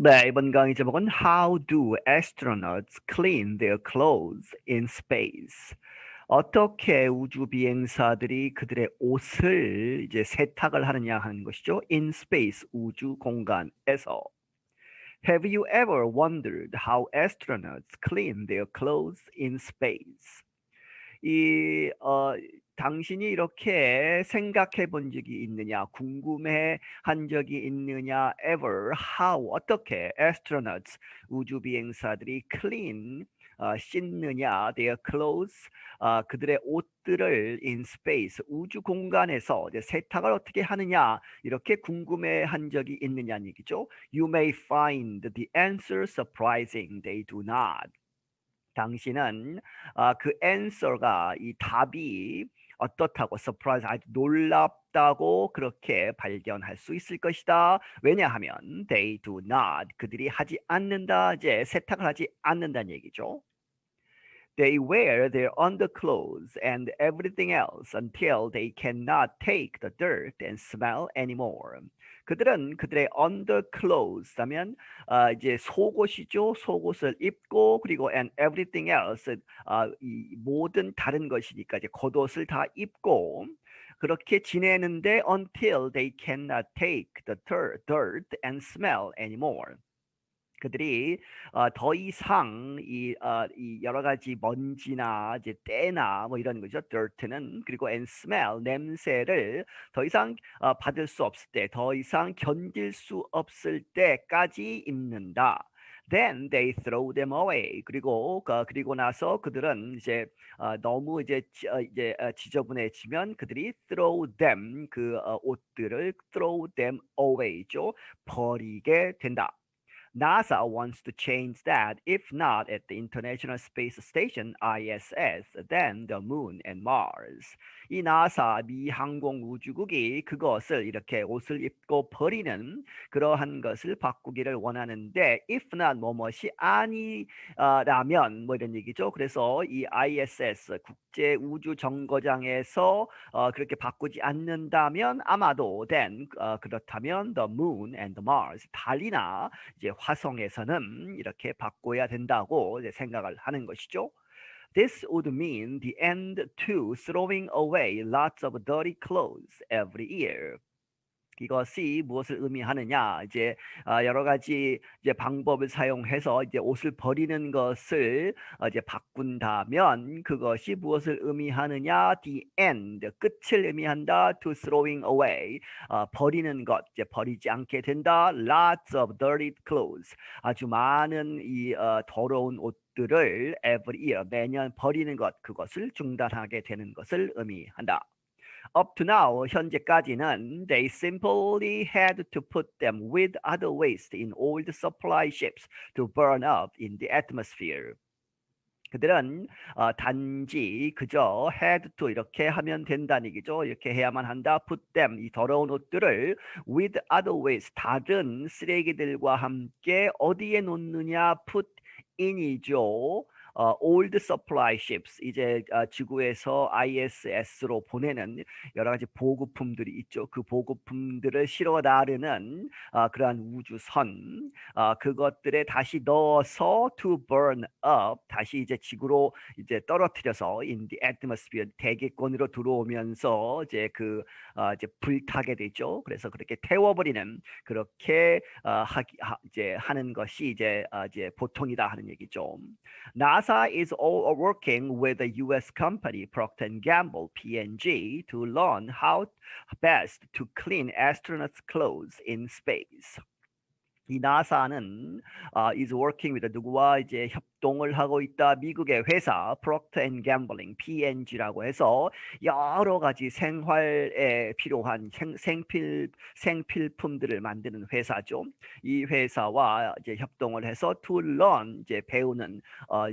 네, 이번 강의 제목은 How do astronauts clean their clothes in space? 어떻게 우주 비행사들이 그들의 옷을 이제 세탁을 하느냐 하는 것이죠. In space, 우주 공간에서. Have you ever wondered how astronauts clean their clothes in space? 이 당신이 이렇게 생각해 본 적이 있느냐, 궁금해 한 적이 있느냐, ever, how, 어떻게 astronauts, 우주 비행사들이 clean, 씻느냐, their clothes, 그들의 옷들을 in space, 우주 공간에서 이제 세탁을 어떻게 하느냐, 이렇게 궁금해 한 적이 있느냐는 얘기죠. You may find the answer surprising, they do not. 당신은 그 answer가 이 답이 어떻다고 surprise 아주 놀랍다고 그렇게 발견할 수 있을 것이다. 왜냐하면 they do not 그들이 하지 않는다. 이제 세탁을 하지 않는다는 얘기죠. They wear their underclothes and everything else until they cannot take the dirt and smell anymore. 그들은 그들의 underclothes 하면 이제 속옷이죠. 속옷을 입고 그리고 and everything else 이 모든 다른 것이니까 이제 겉옷을 다 입고 그렇게 지내는데 until they cannot take the dirt and smell anymore. 그들이 더 이상 이 여러 가지 먼지나 이제 때나 뭐 이런 거죠. dirt는 그리고 and smell 냄새를 더 이상 받을 수 없을 때, 더 이상 견딜 수 없을 때까지 입는다. Then they throw them away. 그리고 나서 그들은 이제 너무 이제 지저분해지면 그들이 throw them 옷들을 throw them away죠. 버리게 된다. NASA wants to change that. If not at the International Space Station (ISS), then the Moon and Mars. 이 NASA 미 항공 우주국이 그것을 이렇게 옷을 입고 버리는 그러한 것을 바꾸기를 원하는데, if not 뭐뭇이 아니라면 뭐 이런 얘기죠. 그래서 이 ISS 국제 우주 정거장에서 그렇게 바꾸지 않는다면 아마도 then 그렇다면 the Moon and the Mars 달이나 이제 화성에서는 이렇게 바꿔야 된다고 이제 생각을 하는 것이죠. This would mean the end to throwing away lots of dirty clothes every year. 이것이 무엇을 의미하느냐? 이제 여러 가지 이제 방법을 사용해서 이제 옷을 버리는 것을 이제 바꾼다면 그것이 무엇을 의미하느냐? The end 끝을 의미한다. To throwing away 버리는 것 이제 버리지 않게 된다. Lots of dirty clothes 아주 많은 이 더러운 옷들을 every year 매년 버리는 것 그것을 중단하게 되는 것을 의미한다. Up to now, 현재까지는 they simply had to put them with other waste in old supply ships to burn up in the atmosphere. 그들은 단지 그저 had to 이렇게 하면 된다는 얘기죠. 이렇게 해야만 한다. Put them, 이 더러운 옷들을 with other waste, 다른 쓰레기들과 함께 어디에 놓느냐? Put in이죠. old supply ships 이제 지구에서 ISS로 보내는 여러 가지 보급품들이 있죠. 그 보급품들을 실어 나르는 그러한 우주선 그것들에 다시 넣어서 to burn up 다시 이제 지구로 이제 떨어뜨려서 in the atmosphere 대기권으로 들어오면서 이제 이제 불타게 되죠. 그래서 그렇게 태워버리는 그렇게 이제 하는 것이 이제 보통이다 하는 얘기죠. NASA is all working with the U.S. company Procter & Gamble (P&G) to learn how best to clean astronauts' clothes in space. 이 나사는 is working with 누구와 이제 협동을 하고 있다. 미국의 회사 Procter & Gamble (P&G라고) 해서 여러 가지 생활에 필요한 생필품들을 만드는 회사죠. 이 회사와 이제 협동을 해서 to learn 이제 배우는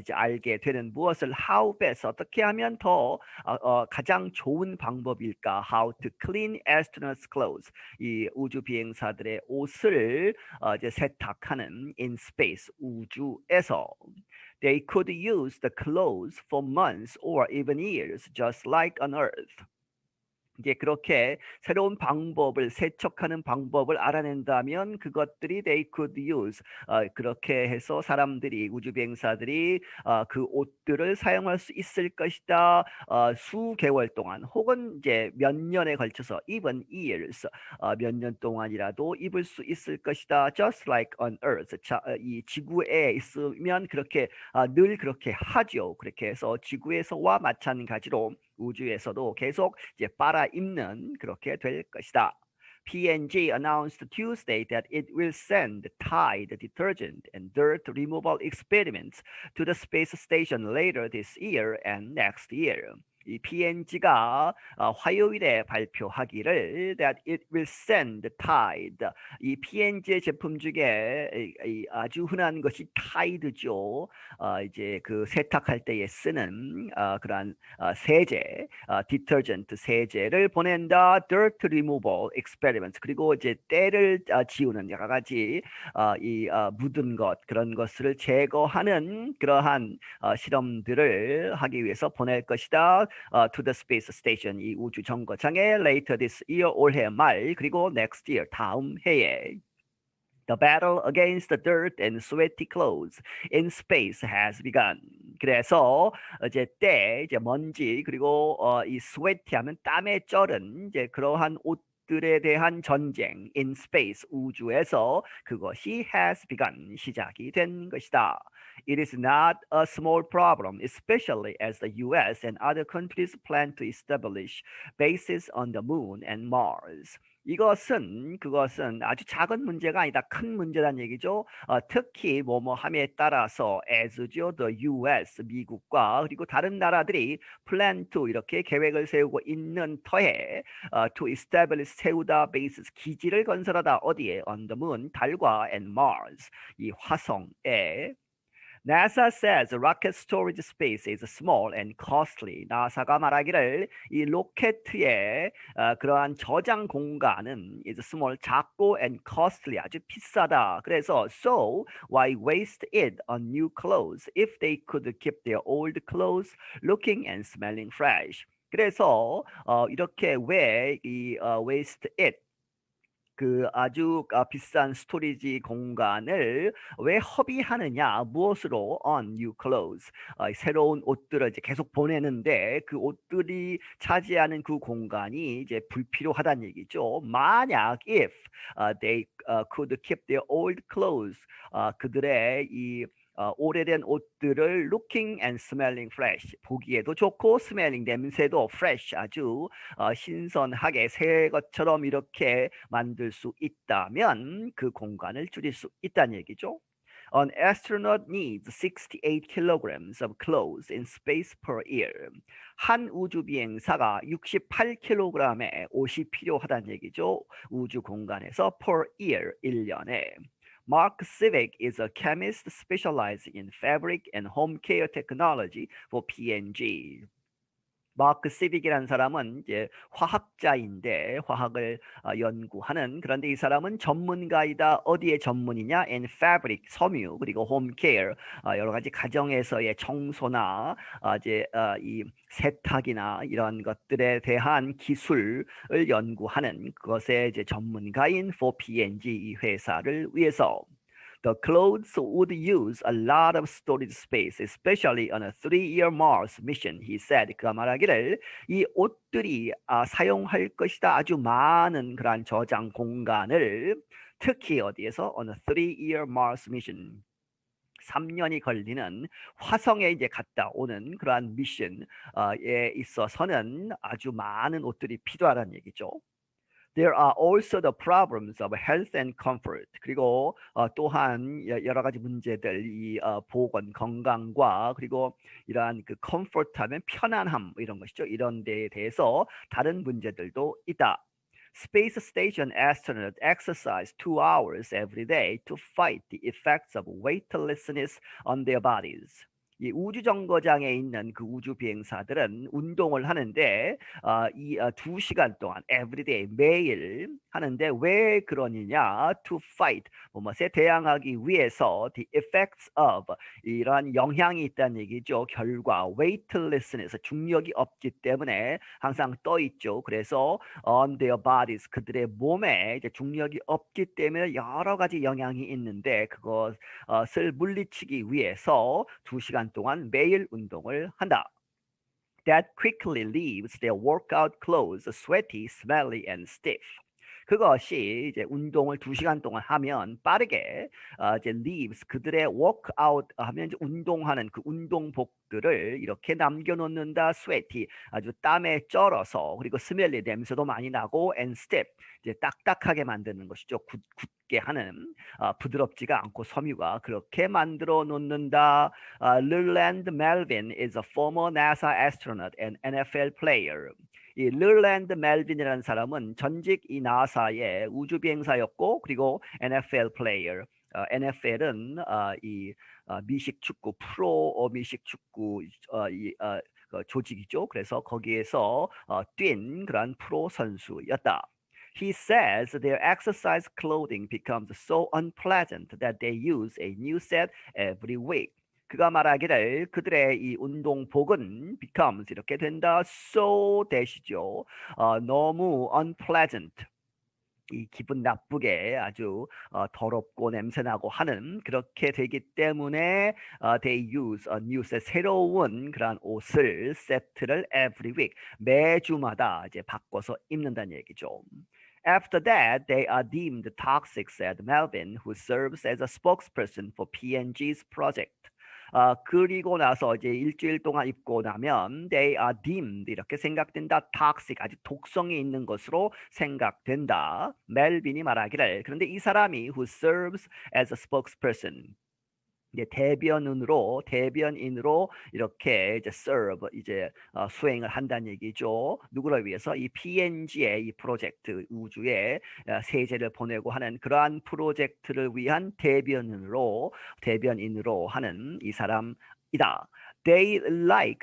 이제 알게 되는 무엇을 how best 어떻게 하면 더 가장 좋은 방법일까? How to clean astronauts' clothes 이 우주 비행사들의 옷을 이제 세탁하는 in space 우주에서. They could use the clothes for months or even years, just like on Earth. 이제 그렇게 새로운 방법을 세척하는 방법을 알아낸다면 그것들이 they could use 그렇게 해서 사람들이 우주 비행사들이 그 옷들을 사용할 수 있을 것이다. 수개월 동안 혹은 이제 몇 년에 걸쳐서 even years 몇 년 동안이라도 입을 수 있을 것이다. Just like on Earth. 자, 이 지구에 있으면 그렇게 늘 그렇게 하죠. 그렇게 해서 지구에서와 마찬가지로 우주에서도 계속 이제 빨아입는 그렇게 될 것이다. P&G announced Tuesday that it will send Tide detergent and dirt removal experiments to the space station later this year and next year. 이 P&G가 화요일에 발표하기를 that it will send Tide. 이 P&G의 제품 중에 아주 흔한 것이 Tide죠. 이제 그 세탁할 때에 쓰는 그러한 세제, 디터전트 세제를 보낸다. dirt removal experiments. 그리고 이제 때를 지우는 여러 가지 이 묻은 것 그런 것을 제거하는 그러한 실험들을 하기 위해서 보낼 것이다. to the space station 이 우주 정거장에 later this year 올해 말 그리고 next year 다음 해에 The battle against the dirt and sweaty clothes in space has begun. 그래서 이제 이제 먼지 그리고 이 sweaty하면 땀에 쩔은 이제 그러한 옷들에 대한 전쟁 in space 우주에서 그것이 has begun 시작이 된 것이다. It is not a small problem, especially as the U.S. and other countries plan to establish bases on the moon and Mars. 그것은 아주 작은 문제가 아니다. 큰 문제란 얘기죠. 특히 뭐뭐함에 따라서 as죠. The U.S. 미국과 그리고 다른 나라들이 plan to 이렇게 계획을 세우고 있는 터에 to establish 세우다 bases 기지를 건설하다 어디에 on the moon 달과 and Mars 이 화성에 NASA says rocket storage space is small and costly. 나사가 말하기를 이 로켓의 그러한 저장 공간은 is small, 작고 and costly, 아주 비싸다. 그래서 so why waste it on new clothes if they could keep their old clothes looking and smelling fresh. 그래서 이렇게 왜 이 waste it 그 아주 비싼 스토리지 공간을 왜 허비하느냐? 무엇으로? On new clothes. 새로운 옷들을 이제 계속 보내는데 그 옷들이 차지하는 그 공간이 이제 불필요하다는 얘기죠. 만약 if they could keep their old clothes 그들의 이 오래된 옷들을 looking and smelling fresh 보기에도 좋고 smelling 냄새도 fresh 아주 신선하게 새 것처럼 이렇게 만들 수 있다면 그 공간을 줄일 수 있다는 얘기죠. An astronaut needs 68 kilograms of clothes in space per year. 한 우주 비행사가 68kg의 옷이 필요하다는 얘기죠. 우주 공간에서 per year 1년에. Mark Civic is a chemist specializing in fabric and home care technology for P&G. 마크 시빅이라는 사람은 이제 화학자인데 화학을 연구하는 그런데 이 사람은 전문가이다. 어디에 전문이냐? In fabric, 섬유 그리고 home care 여러 가지 가정에서의 청소나 이제 이 세탁이나 이런 것들에 대한 기술을 연구하는 그것의 이제 전문가인 for P&G 이 회사를 위해서. The clothes would use a lot of storage space, especially on a 3-year Mars mission, he said. 그가 말하기를 이 옷들이 사용할 것이다. 아주 많은 그러한 저장 공간을 특히 어디에서? On a 3-year Mars mission. 3년이 걸리는 화성에 이제 갔다 오는 그러한 미션에 있어서는 아주 많은 옷들이 필요하다는 얘기죠. There are also the problems of health and comfort. 그리고 또한 여러 가지 문제들, 이 보건, 건강과 그리고 이러한 그 comfort하면 편안함 이런 것이죠. 이런 데에 대해서 다른 문제들도 있다. Space station astronauts exercise 2 hours every day to fight the effects of weightlessness on their bodies. 이 우주 정거장에 있는 그 우주 비행사들은 운동을 하는데 이 2시간 동안 everyday 매일 하는데 왜 그러느냐? To fight 뭐뭐에 대항하기 위해서 the effects of 이러한 영향이 있다는 얘기죠. 결과 weightlessness 중력이 없기 때문에 항상 떠 있죠. 그래서 on their bodies 그들의 몸에 이제 중력이 없기 때문에 여러 가지 영향이 있는데 그것을 물리치기 위해서 2시간 동안 매일 운동을 한다. That quickly leaves their workout clothes sweaty, smelly, and stiff. 그것이 이제 운동을 2시간 동안 하면 빠르게 이제 leaves 그들의 workout 하면 이제 운동하는 그 운동복들을 이렇게 남겨놓는다. sweaty 아주 땀에 쩔어서 그리고 smelly 냄새도 많이 나고 and stiff 이제 딱딱하게 만드는 것이죠. 굳게 하는 부드럽지가 않고 섬유가 그렇게 만들어 놓는다. Leland Melvin is a former NASA astronaut and NFL player. 이 르랜드 멜빈이라는 사람은 전직 이 나사의 우주 비행사였고 그리고 NFL 플레이어. NFL은 이 미식 축구 프로 미식 축구 그 조직이죠. 그래서 거기에서 뛴 그런 프로 선수였다. He says their exercise clothing becomes so unpleasant that they use a new set every week. 그가 말하기를 그들의 이 운동복은 becomes 이렇게 된다. so that이죠. 너무 unpleasant. 이 기분 나쁘게 아주 더럽고 냄새나고 하는 그렇게 되기 때문에 they use a new set 새로운 그런 옷을 세트를 every week 매주마다 이제 바꿔서 입는다는 얘기죠. After that, they are deemed toxic, said Melvin, who serves as a spokesperson for P&G's project. 그리고 나서 이제 일주일 동안 입고 나면 they are deemed 이렇게 생각된다. toxic 아주 독성이 있는 것으로 생각된다. 멜빈이 말하기를 그런데 이 사람이 who serves as a spokesperson 이제 대변인으로 이렇게 이제 serve 이제 수행을 한다는 얘기죠. 누구를 위해서 이 P&G의 이 프로젝트 우주에 세제를 보내고 하는 그러한 프로젝트를 위한 대변인으로 하는 이 사람이다. They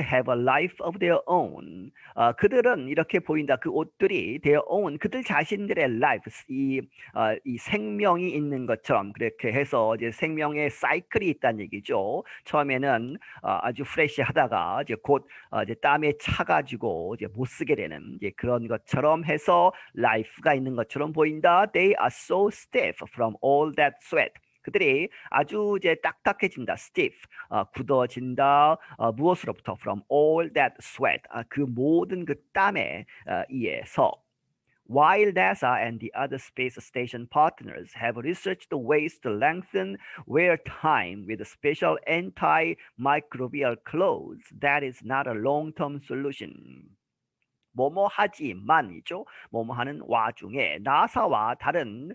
have a life of their own. 그들은 이렇게 보인다. 그 옷들이 their own 그들 자신들의 life 이 생명이 있는 것처럼 그렇게 해서 이제 생명의 사이클이 있다는 얘기죠. 처음에는 아주 프레시하다가 이제 곧 이제 땀에 차가지고 이제 못 쓰게 되는 이제 그런 것처럼 해서 라이프가 있는 것처럼 보인다. They are so stiff from all that sweat. 그들이 아주 이제 딱딱해진다. stiff 굳어진다. 무엇으로부터? from all that sweat 그 모든 그 땀에 의해서. While NASA and the other space station partners have researched ways to lengthen wear time with special antimicrobial clothes, that is not a long-term solution. 뭐뭐 하지만이죠. 뭐뭐 하는 와중에 나사와 다른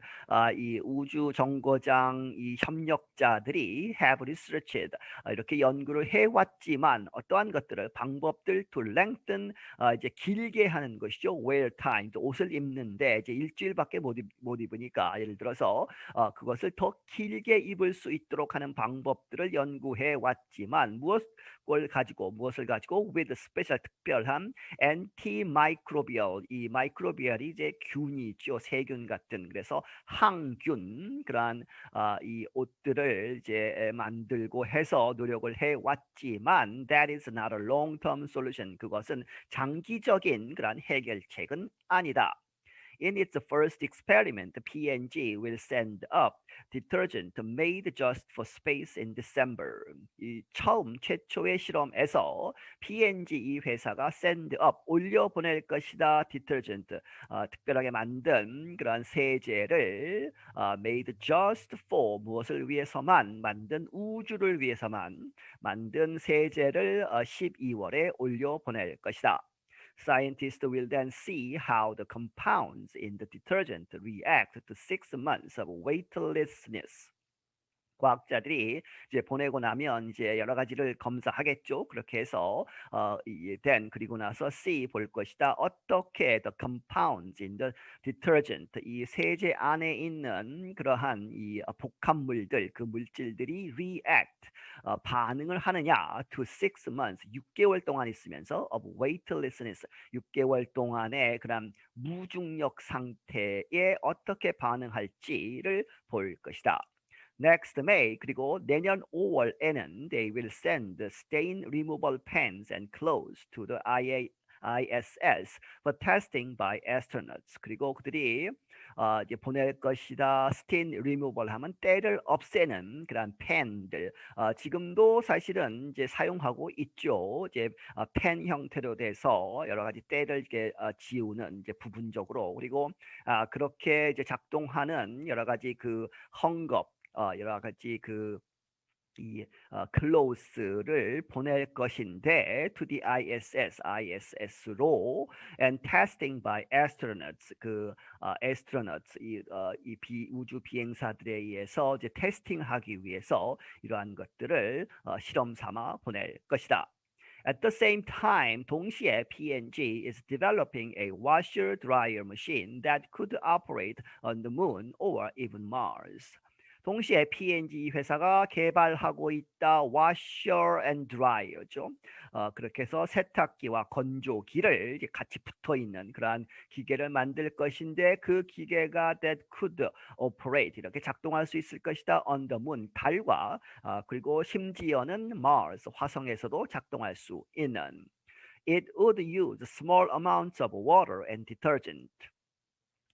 이 우주 정거장 이 협력자들이 have researched 이렇게 연구를 해왔지만 어떠한 것들을 방법들 to lengthen 이제 길게 하는 것이죠. wear time 옷을 입는데 이제 일주일밖에 못 입으니까 예를 들어서 그것을 더 길게 입을 수 있도록 하는 방법들을 연구해 왔지만 무엇을 가지고 with special 특별한 antimicrobial 이 마이크로비얼이 이제 균이죠. 세균 같은 그래서 항균 그러한 이 옷들을 이제 만들고 해서 노력을 해 왔지만 that is not a long-term solution 그것은 장기적인 그러한 해결책은 아니다. In its first experiment, P&G will send up detergent made just for space in December. 이 최초의 실험에서 P&G 이 회사가 send up 올려보낼 것이다. detergent 특별하게 만든 그런 세제를 made just for 무엇을 위해서만 만든 우주를 위해서만 만든 세제를 12월에 올려보낼 것이다. Scientists will then see how the compounds in the detergent react to 6 months of weightlessness. 과학자들이 이제 보내고 나면 이제 여러 가지를 검사하겠죠. 그렇게 해서 then 그리고 나서 C 볼 것이다. 어떻게 the compounds in the detergent 이 세제 안에 있는 그러한 이 복합물들 그 물질들이 react 반응을 하느냐 to 6 months 6개월 동안 있으면서 of weightlessness 6개월 동안의 그런 무중력 상태에 어떻게 반응할지를 볼 것이다. Next May 그리고 내년 5월에는 they will send stain removal pens and clothes to the ISS for testing by astronauts. 그리고 그들이 이제 보낼 것이다. stain removal 하면 때를 없애는 그런 펜들. 지금도 사실은 이제 사용하고 있죠. 이제 펜 형태로 돼서 여러 가지 때를 이렇게 지우는 이제 부분적으로 그리고 그렇게 이제 작동하는 여러 가지 그 헝겊 여러 가지 이 클로스를 보낼 것인데 to the ISS로 and testing by astronauts astronauts 이 우주 비행사들에 의해서 이제 테스팅하기 위해서 이러한 것들을 실험 삼아 보낼 것이다. At the same time, 동시에 P&G is developing a washer-dryer machine that could operate on the moon or even Mars. 동시에 P&G 회사가 개발하고 있다. washer and dryer죠. 그렇게 해서 세탁기와 건조기를 이제 같이 붙어 있는 그러한 기계를 만들 것인데 그 기계가 that could operate 이렇게 작동할 수 있을 것이다. on the moon 달과 그리고 심지어는 Mars 화성에서도 작동할 수 있는. It would use small amounts of water and detergent.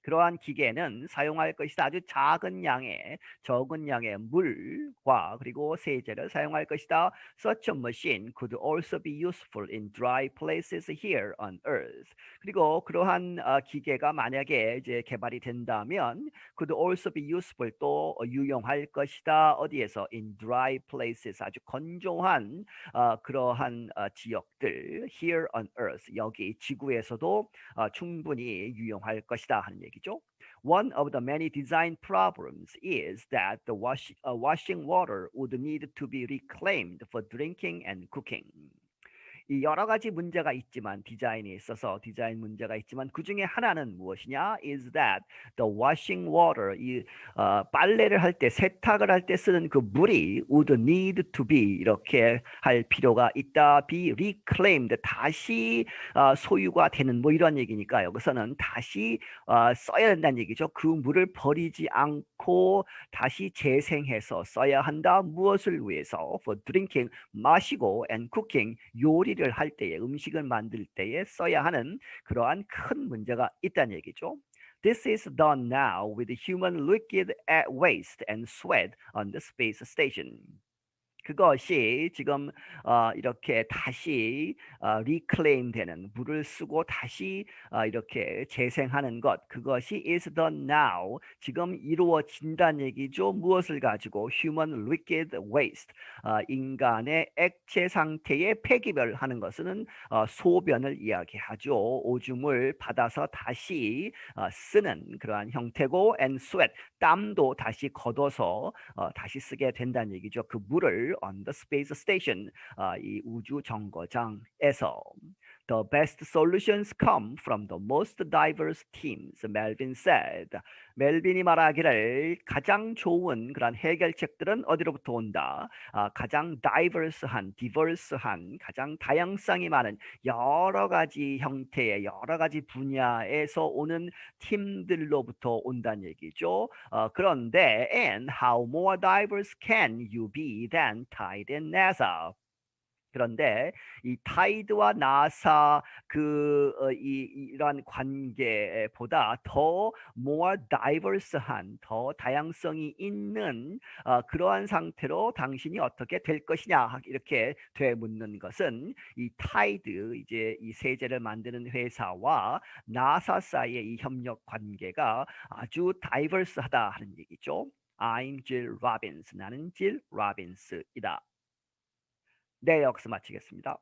그러한 기계는 사용할 것이다. 아주 적은 양의 물과 그리고 세제를 사용할 것이다. Such a machine could also be useful in dry places here on Earth. 그리고 그러한 기계가 만약에 이제 개발이 된다면 could also be useful 또 유용할 것이다. 어디에서? In dry places 아주 건조한 그러한 지역들 here on Earth 여기 지구에서도 충분히 유용할 것이다 하는 얘기죠. One of the many design problems is that the washing water would need to be reclaimed for drinking and cooking. 이 여러 가지 문제가 있지만 디자인에 있어서 디자인 문제가 있지만 그 중에 하나는 무엇이냐? Is that the washing water 빨래를 할 때 세탁을 할 때 쓰는 그 물이 would need to be 이렇게 할 필요가 있다. be reclaimed 다시 소유가 되는 뭐 이런 얘기니까 여기서는 다시 써야 된다는 얘기죠. 그 물을 버리지 않고 다시 재생해서 써야 한다. 무엇을 위해서? For drinking 마시고 and cooking 요리를 할 때에 음식을 만들 때에 써야 하는 그러한 큰 문제가 있다는 얘기죠. This is done now with human liquid waste and sweat on the space station. 그것이 지금 이렇게 다시 reclaim 되는 물을 쓰고 다시 이렇게 재생하는 것 그것이 is done now 지금 이루어진다는 얘기죠. 무엇을 가지고 human liquid waste 인간의 액체 상태의 폐기별하는 것은 소변을 이야기하죠. 오줌을 받아서 다시 쓰는 그러한 형태고 and sweat 땀도 다시 걷어서 다시 쓰게 된다는 얘기죠. 그 물을 on the space station 이 우주 정거장에서 The best solutions come from the most diverse teams, Melvin said. 멜빈이 말하기를 가장 좋은 그런 해결책들은 어디로부터 온다? 가장 diverse한, 가장 다양성이 많은 여러 가지 형태의 여러 가지 분야에서 오는 팀들로부터 온다는 얘기죠. 그런데 and how more diverse can you be than Tide and NASA? 그런데 이 타이드와 나사 이러한 관계보다 더 more diverse한 더 다양성이 있는 그러한 상태로 당신이 어떻게 될 것이냐 이렇게 되묻는 것은 이 타이드 이제 이 세제를 만드는 회사와 나사 사이의 이 협력 관계가 아주 diverse하다 하는 얘기죠. I'm Jill Robbins. 나는 질 로빈스이다. 네, 여기서 마치겠습니다.